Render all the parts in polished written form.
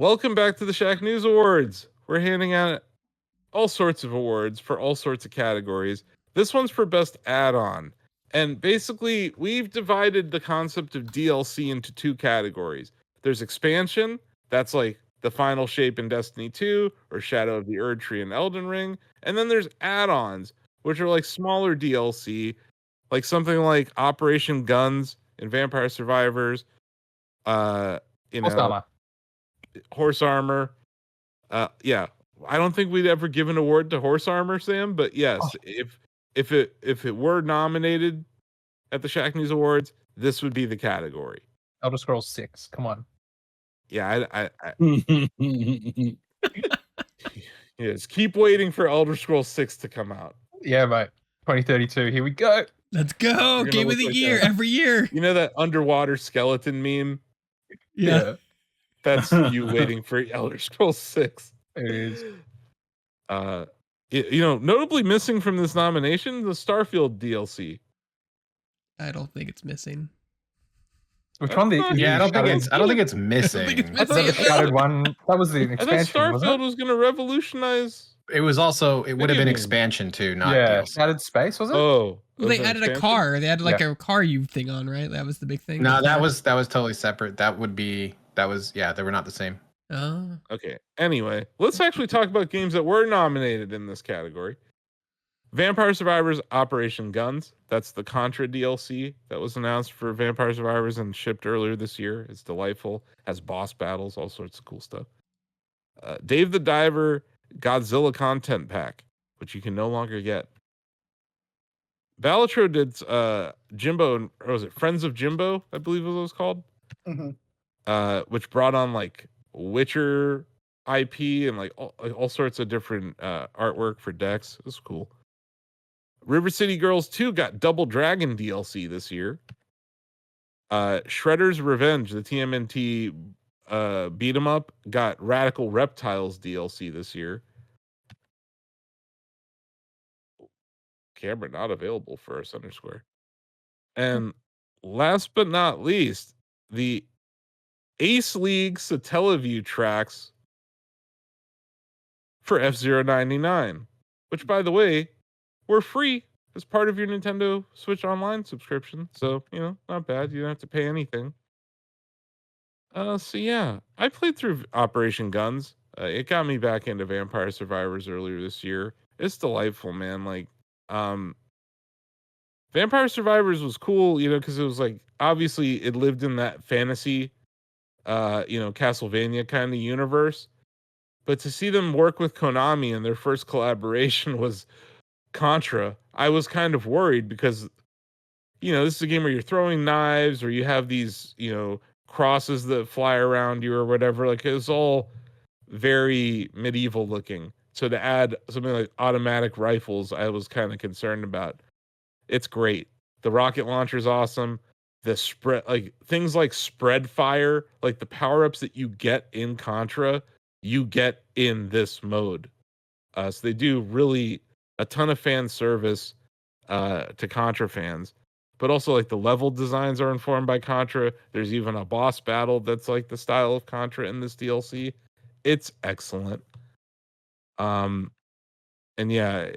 Welcome back to the Shacknews Awards. We're handing out all sorts of awards for all sorts of categories. This one's for best add-on. And basically, we've divided the concept of DLC into two categories. There's expansion, that's like the final shape in Destiny 2 or Shadow of the Erdtree in Elden Ring. And then there's add-ons, which are like smaller DLC, like something like Operation Guns in Vampire Survivors, horse armor. Yeah, I don't think we'd ever give an award to horse armor, Sam, but yes, if it were nominated at the Shacknews Awards, this would be the category. Elder Scrolls 6, come on. Yeah, yes, keep waiting for Elder Scrolls 6 to come out. Yeah, mate. 2032, here we go. Let's go. Game of the year every year. You know that underwater skeleton meme? Yeah. That's you waiting for Elder Scrolls 6. It is. Notably missing from this nomination, the Starfield DLC. I don't think it's missing. Which one? I don't think it's missing. I thought the Shattered one. That was the expansion. I thought Starfield was going to revolutionize. It would have been expansion too, not DLC. Shattered Space, was it? Oh. Well, they added a car. They added a car thing on, right? That was the big thing. No, that was totally separate. They were not the same. Oh. Okay. Anyway, let's actually talk about games that were nominated in this category. Vampire Survivors Operation Guns. That's the Contra DLC that was announced for Vampire Survivors and shipped earlier this year. It's delightful. Has boss battles, all sorts of cool stuff. Dave the Diver Godzilla Content Pack, which you can no longer get. Balatro did Jimbo, or was it Friends of Jimbo, I believe it was called? Mm-hmm. Which brought on like Witcher IP and like all sorts of different artwork for decks. It was cool. River City Girls 2 got Double Dragon DLC this year. Shredder's Revenge, the TMNT beat 'em up, got Radical Reptiles DLC this year. Camera not available for us _. And last but not least, the Ace League Satellaview tracks for F-099, which, by the way, were free as part of your Nintendo Switch Online subscription. So, not bad. You don't have to pay anything. So yeah, I played through Operation Guns. It got me back into Vampire Survivors earlier this year. It's delightful, man. Like, Vampire Survivors was cool, because it was like, obviously it lived in that fantasy, Castlevania kind of universe. But to see them work with Konami and their first collaboration was Contra, I was kind of worried because, this is a game where you're throwing knives or you have these, crosses that fly around you or whatever. Like, it was all very medieval looking. So to add something like automatic rifles, I was kind of concerned about. It's great. The rocket launcher is awesome. The spread, like things like spread fire, like the power-ups that you get in Contra, you get in this mode. So they do really a ton of fan service to Contra fans. But also, like, the level designs are informed by Contra. There's even a boss battle that's like the style of Contra in this DLC. It's excellent. And yeah,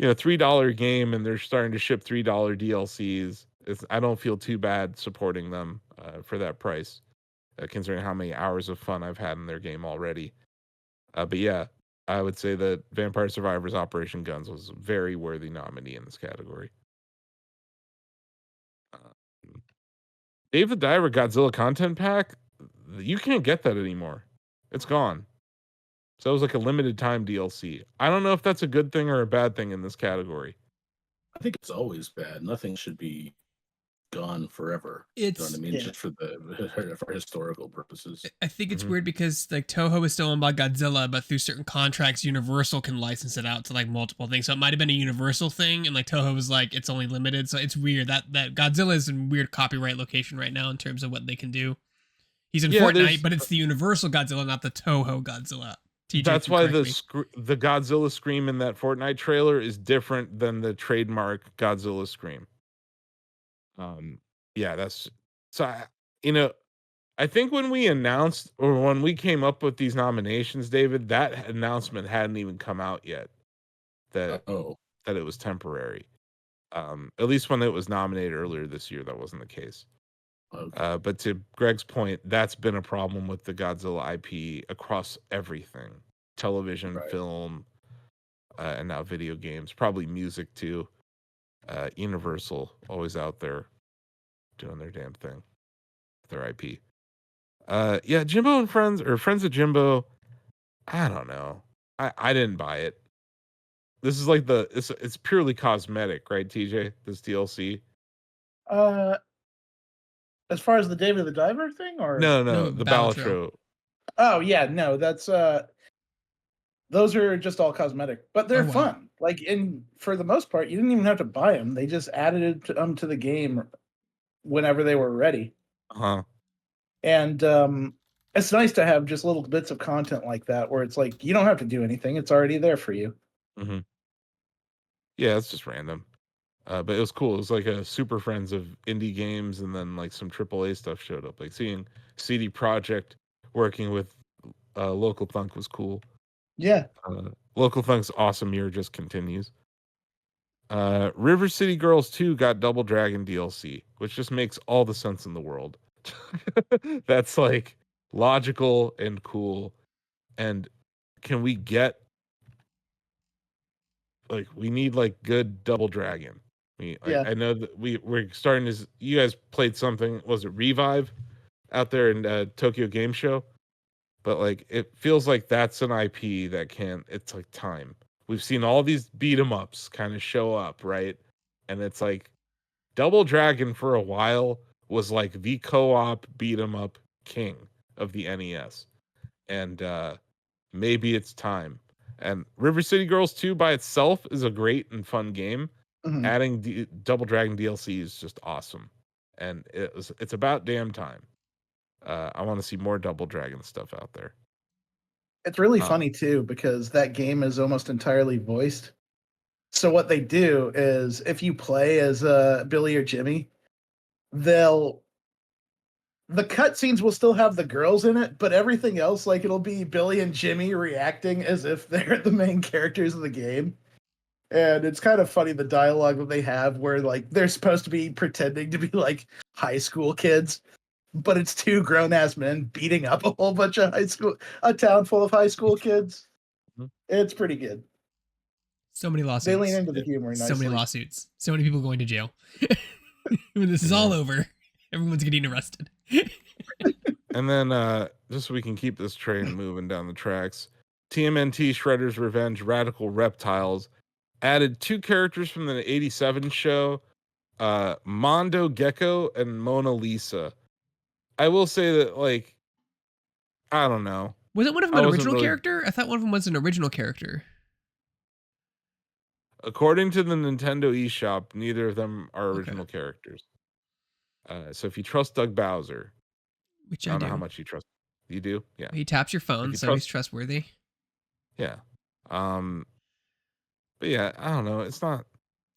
$3 game, and they're starting to ship $3 DLCs. I don't feel too bad supporting them for that price, considering how many hours of fun I've had in their game already. But yeah, I would say that Vampire Survivors Operation Guns was a very worthy nominee in this category. Dave the Diver Godzilla Content Pack, you can't get that anymore. It's gone. So it was like a limited time DLC. I don't know if that's a good thing or a bad thing in this category. I think it's always bad. Nothing should be gone forever. It's, you know what I mean? Just for historical purposes. I think it's weird because like Toho is still owned by Godzilla, but through certain contracts, Universal can license it out to like multiple things. So it might have been a Universal thing, and like Toho was like it's only limited. So it's weird that Godzilla is in weird copyright location right now in terms of what they can do. He's in Fortnite, but it's the Universal Godzilla, not the Toho Godzilla. TJ, that's why the Godzilla scream in that Fortnite trailer is different than the trademark Godzilla scream. Yeah, that's so. I think when we announced or when we came up with these nominations, David, that announcement hadn't even come out yet that Oh, that it was temporary. At least when it was nominated earlier this year, that wasn't the case. okay. But to Greg's point, that's been a problem with the Godzilla IP across everything: television, Right. film, and now video games, probably music too. Universal always out there doing their damn thing, their IP. Yeah, Jimbo and Friends or Friends of Jimbo. I don't know. I didn't buy it. This is like it's purely cosmetic, right, TJ? This DLC. Uh, as far as the David the Diver thing, or No, the Balatro. oh yeah, no, that's those are just all cosmetic, but they're Oh, wow. fun. Like for the most part, you didn't even have to buy them; they just added to the game whenever they were ready. Uh-huh. And it's nice to have just little bits of content like that, where it's like you don't have to do anything; it's already there for you. Mm-hmm. Yeah, it's just random. But it was cool. It was like a Super Friends of indie games, and then like some AAA stuff showed up. Like seeing CD Projekt working with Local Thunk was cool. Yeah. Local Thunk's awesome year just continues. River City Girls 2 got Double Dragon DLC, which just makes all the sense in the world. That's like logical and cool. And can we get like we need like good Double Dragon. I know that we're starting to. You guys played something. Was it Revive out there in Tokyo Game Show? But like it feels like that's an IP that can. It's like time. We've seen all these beat 'em ups kind of show up, right? And it's like Double Dragon for a while was like the co-op beat 'em up king of the NES, and maybe it's time. And River City Girls 2 by itself is a great and fun game. Mhm. Adding Double Dragon DLC is just awesome, and it's about damn time. I want to see more Double Dragon stuff out there. It's really funny too because that game is almost entirely voiced. So what they do is if you play as Billy or Jimmy, the cutscenes will still have the girls in it, but everything else, like it'll be Billy and Jimmy reacting as if they're the main characters of the game. And it's kind of funny the dialogue that they have where like they're supposed to be pretending to be like high school kids, but it's two grown ass men beating up a whole bunch of a town full of high school kids. Mhm. It's pretty good. So many lawsuits. They lean into the humor nicely. So many lawsuits. So many people going to jail. When this is all over, everyone's getting arrested. And then just so we can keep this train moving down the tracks, TMNT Shredder's Revenge Radical Reptiles added 2 characters from the 87 show, Mondo Gecko and Mona Lisa. I will say that, like, I don't know. Was it one of them an original character? I thought one of them was an original character. According to the Nintendo eShop, neither of them are original characters. So if you trust Doug Bowser, which I don't know how much you trust. You do? Yeah. He taps your phone, so he's trustworthy. Yeah. But yeah, I don't know. It's not.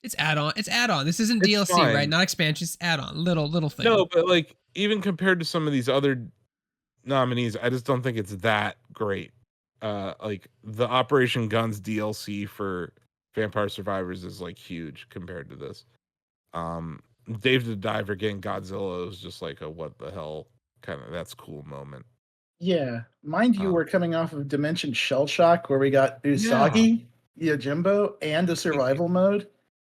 It's add-on. It's add-on. This isn't DLC, fine. right? Not expansion. It's add-on. Little thing. No, but like even compared to some of these other nominees, I just don't think it's that great. Like the Operation Guns DLC for Vampire Survivors is like huge compared to this. Dave the Diver getting Godzilla is just like a what the hell kind of that's cool moment. Yeah. Mind you, we're coming off of Dimension Shell Shock where we got Usagi, Yojimbo, and a survival mode.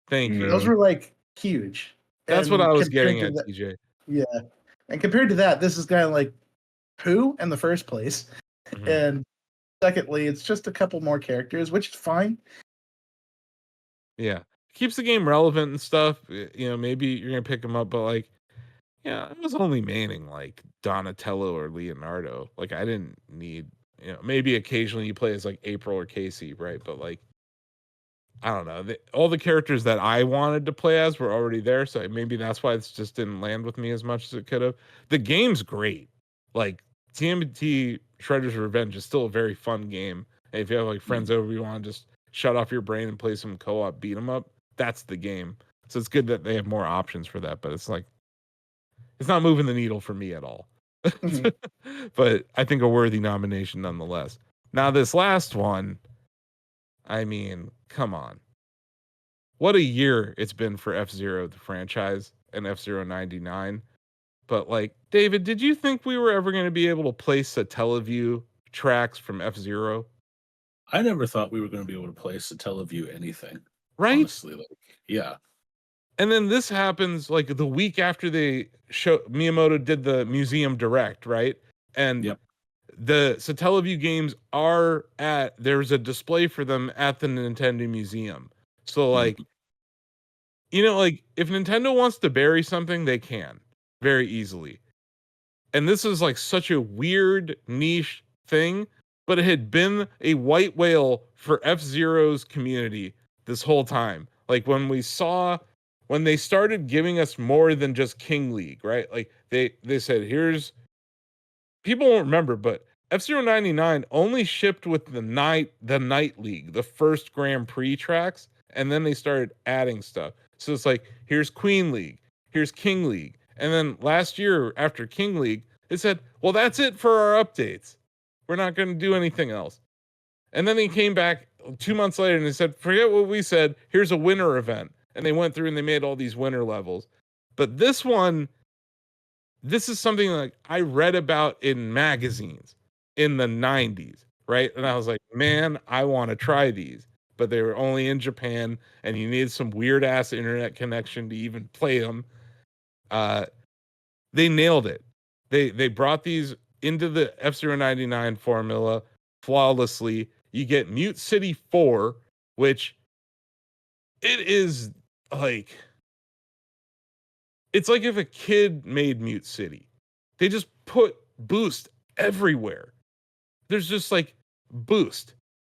Thank you. Those were like huge. That's what I was getting at, TJ. Yeah. And compared to that, this is kind of like who in the first place. Mhm. And secondly, it's just a couple more characters, which is fine. Yeah. Keeps the game relevant and stuff. You know, maybe you're going to pick them up, but like, yeah, I was only maining like Donatello or Leonardo. Like, I didn't need, you know, maybe occasionally you play as like April or Casey, right? But like, I don't know. All the characters that I wanted to play as were already there, so maybe that's why it just didn't land with me as much as it could have. The game's great. Like TMNT Shredder's Revenge is still a very fun game. And if you have like friends over, you want to just shut off your brain and play some co-op beat 'em up, that's the game. So it's good that they have more options for that, but it's like it's not moving the needle for me at all. Mhm. But I think a worthy nomination nonetheless. Now, this last one, I mean, come on. What a year it's been for F-Zero, the franchise, and F-Zero 99. But, like, David, did you think we were ever going to be able to play Satellaview tracks from F-Zero? I never thought we were going to be able to play Satellaview anything. Right? Honestly, like, yeah. And then this happens like the week after Miyamoto did the museum direct, right? And Yep. the Satellaview games there's a display for them at the Nintendo Museum. So like, like if Nintendo wants to bury something, they can very easily. And this is like such a weird niche thing, but it had been a white whale for F-Zero's community this whole time. Like when they started giving us more than just King League, right? Like they said, people won't remember, but F-Zero 99 only shipped with the night league, the first Grand Prix tracks, and then they started adding stuff. So it's like, here's Queen League, here's King League. And then last year after King League, they said, well, that's it for our updates. We're not going to do anything else. And then they came back 2 months later and they said, forget what we said. Here's a winter event. And they went through and they made all these winter levels. But this is something like I read about in magazines in the 90s, right? And I was like, man, I want to try these. But they were only in Japan and you needed some weird ass internet connection to even play them. They nailed it. They brought these into the F-Zero 99 formula flawlessly. You get Mute City 4, which it is like, it's like if a kid made Mute City. They just put boost everywhere. There's just like boost.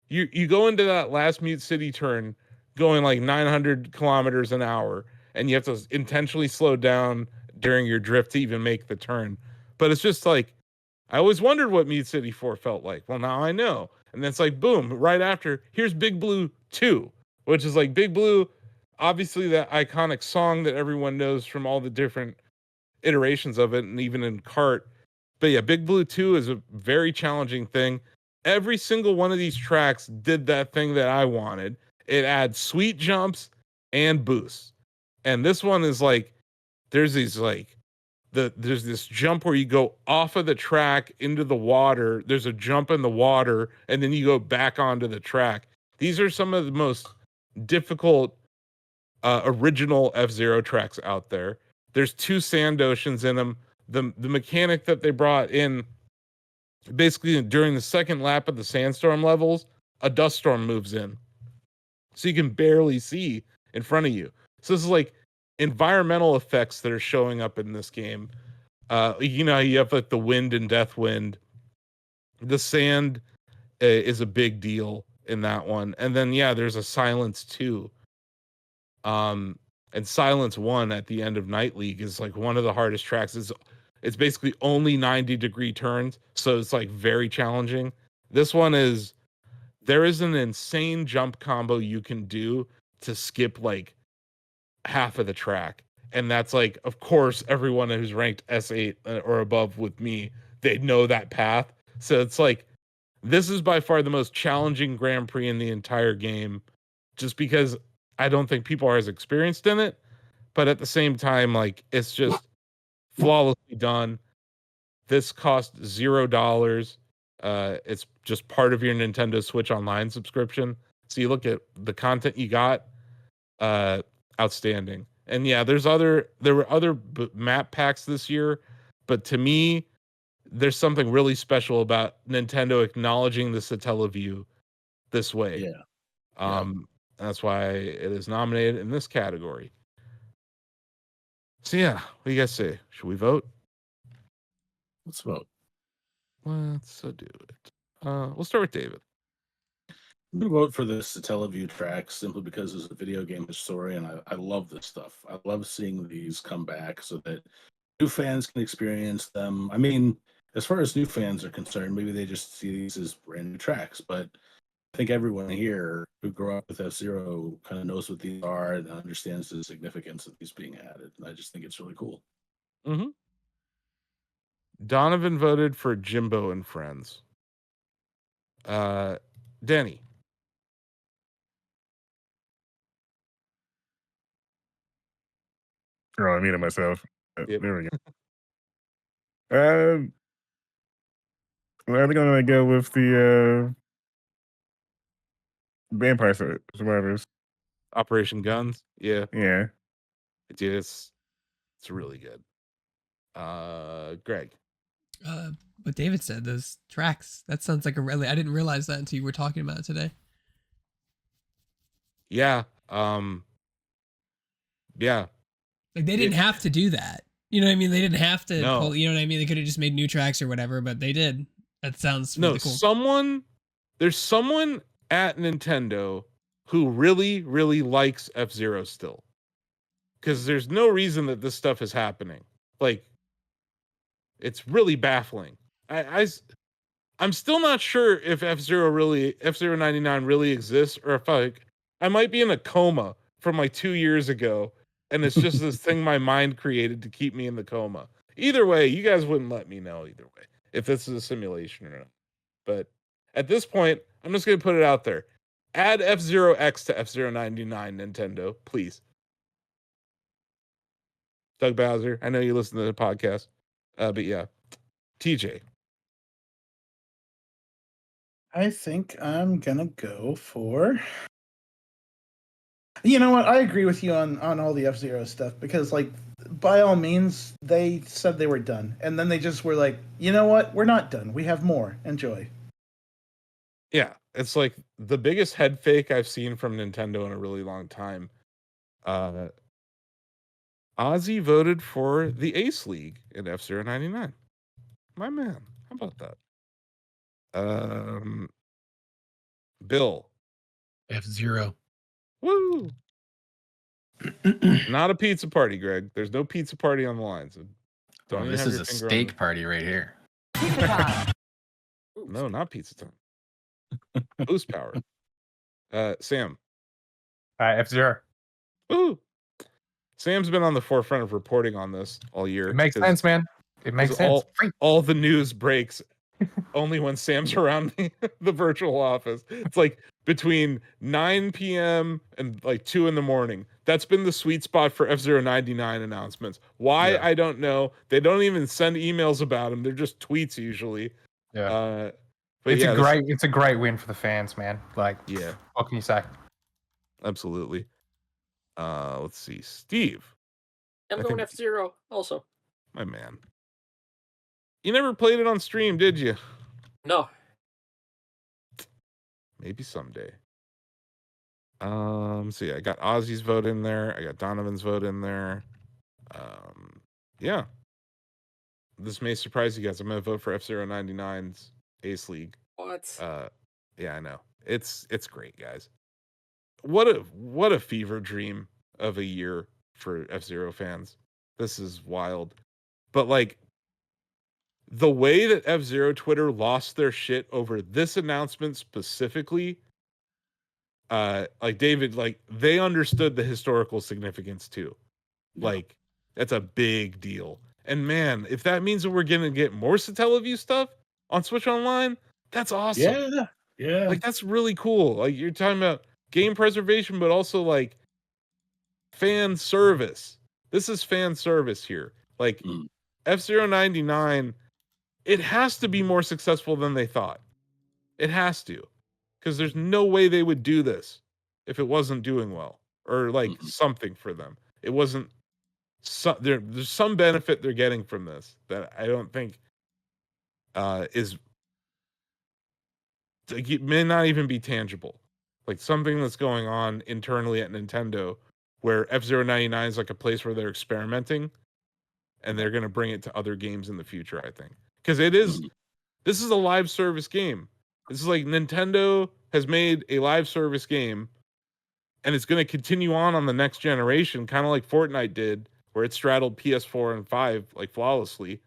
You go into that last Mute City turn going like 900 kilometers an hour, and you have to intentionally slow down during your drift to even make the turn. But it's just like, I always wondered what Mute City 4 felt like. Well, now I know. And then it's like, boom, right after, here's Big Blue 2, which is like Big Blue, obviously that iconic song that everyone knows from all the different iterations of it, and even in kart. But yeah, Big Blue 2 is a very challenging thing. Every single one of these tracks did that thing that I wanted. It adds sweet jumps and boosts. And this one is like, there's this jump where you go off of the track into the water. There's a jump in the water, and then you go back onto the track. These are some of the most difficult original F-Zero tracks out there. There's 2 sand oceans in them. The mechanic that they brought in, basically during the second lap of the sandstorm levels, a dust storm moves in. So you can barely see in front of you. So this is like environmental effects that are showing up in this game. You have like the wind and death wind. The sand is a big deal in that one. And then, yeah, there's a silence too. And Silence 1 at the end of Night League is like one of the hardest tracks. It's basically only 90-degree turns, so it's like very challenging. This one there is an insane jump combo you can do to skip like half of the track. And that's like, of course, everyone who's ranked S8 or above with me, they know that path. So it's like, this is by far the most challenging Grand Prix in the entire game, just because I don't think people are as experienced in it. But at the same time, like, it's just flawlessly done. This cost $0. It's just part of your Nintendo Switch Online subscription. So you look at the content you got, outstanding. And yeah, there were other map packs this year, but to me, there's something really special about Nintendo acknowledging the Satellaview this way. Yeah. That's why it is nominated in this category. So yeah, what do you guys say? Should we vote? Let's vote. Let's do it. We'll start with David. I'm going to vote for this Satellaview track simply because it's a video game historian. I love this stuff. I love seeing these come back so that new fans can experience them. I mean, as far as new fans are concerned, maybe they just see these as brand new tracks, but I think everyone here who grew up with F-Zero kind of knows what these are and understands the significance of these being added. And I just think it's really cool. Mm-hmm. Donovan voted for Jimbo and Friends. Denny. Oh, I muted myself. Yep. There we go. I think I'm gonna go with the Vampire Survivors. Operation Guns. Yeah. Yeah. It's really good. Greg. What David said, those tracks. That sounds like I didn't realize that until you were talking about it today. Yeah. Yeah. Like they didn't have to do that. You know what I mean? They didn't have to No. pull, you know what I mean? They could have just made new tracks or whatever, but they did. That sounds really cool. There's someone at Nintendo who really, really likes F-Zero still. Because there's no reason that this stuff is happening. Like, it's really baffling. I'm still not sure if F-Zero 99 really exists, or if I might be in a coma from like 2 years ago, and it's just this thing my mind created to keep me in the coma. Either way, you guys wouldn't let me know either way if this is a simulation or not. But at this point, I'm just going to put it out there. Add F-Zero X to F-Zero 99, Nintendo, please. Doug Bowser, I know you listen to the podcast, but yeah. TJ. I think I'm gonna go for. You know what? I agree with you on all the F-Zero stuff, because, like, by all means, they said they were done, and then they just were like, you know what? We're not done. We have more. Enjoy. Yeah, it's like the biggest head fake I've seen from Nintendo in a really long time. Ozzy voted for the Ace League in F-Zero 99. My man, how about that? Bill. F-Zero. Woo! Not a pizza party, Greg. There's no pizza party on the line. So don't this is a steak party right here. Pizza time. No, not pizza time. Boost power. Sam. F-Zero. Woo! Sam's been on the forefront of reporting on this all year. It makes sense, man. It makes sense. All the news breaks only when Sam's around the virtual office. It's like between 9 p.m. and like 2 in the morning. That's been the sweet spot for F-Zero 99 announcements. Why? Yeah. I don't know. They don't even send emails about them. They're just tweets usually. Yeah. But it's a great win for the fans, man. Like, yeah. What can you say? Absolutely. Let's see. Steve. I'm going F-Zero also. My man. You never played it on stream, did you? No. Maybe someday. See, I got Ozzy's vote in there. I got Donovan's vote in there. Yeah. This may surprise you guys. I'm gonna vote for F-Zero 99's Ace League. What? Yeah, I know. It's great, guys. What a fever dream of a year for F-Zero fans. This is wild. But like, the way that F-Zero Twitter lost their shit over this announcement specifically, like David, like they understood the historical significance too. Yeah. Like, that's a big deal. And man, if that means that we're gonna get more Satellaview stuff on Switch Online, that's awesome. Yeah. Like, that's really cool. Like, you're talking about game preservation, but also like fan service. This is fan service here. Like, F-Zero 99, it has to be more successful than they thought. It has to. Because there's no way they would do this if it wasn't doing well. Or like something for them. It wasn't... there's some benefit they're getting from this that I don't think is... It may not even be tangible. Like something that's going on internally at Nintendo where F-Zero 99 is like a place where they're experimenting and they're going to bring it to other games in the future, I think. Because this is a live service game. This is like Nintendo has made a live service game and it's going to continue on the next generation, kind of like Fortnite did, where it straddled PS4 and 5 like flawlessly.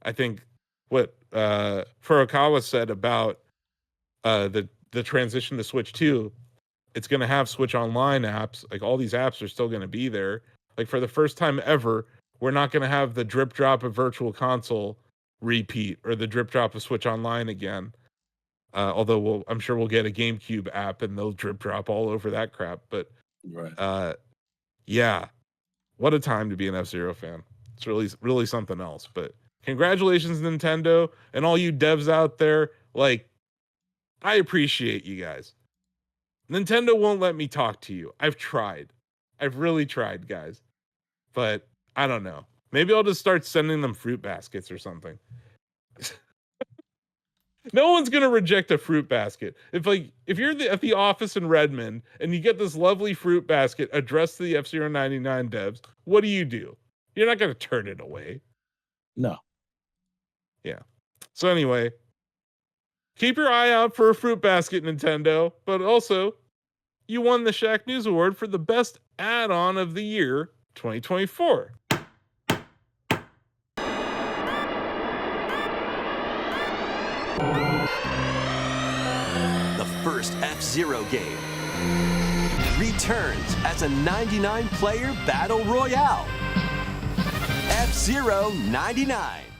I think what Furukawa said about the transition to Switch 2, it's going to have Switch Online apps. Like, all these apps are still going to be there. Like, for the first time ever, we're not going to have the drip drop of Virtual Console repeat or the drip drop of Switch Online again. Although I'm sure we'll get a GameCube app and they'll drip drop all over that crap. But yeah, what a time to be an F-Zero fan. It's really something else. But congratulations, Nintendo, and all you devs out there. Like, I appreciate you guys. Nintendo won't let me talk to you. I've tried. I've really tried, guys. But I don't know. Maybe I'll just start sending them fruit baskets or something. No one's gonna reject a fruit basket. If you're at the office in Redmond and you get this lovely fruit basket addressed to the F-Zero 99 devs, what do? You're not gonna turn it away. No. Yeah. So anyway, keep your eye out for a fruit basket, Nintendo. But also, you won the Shacknews Award for the best add-on of the year 2024. The first F-Zero game returns as a 99-player battle royale. F-Zero 99.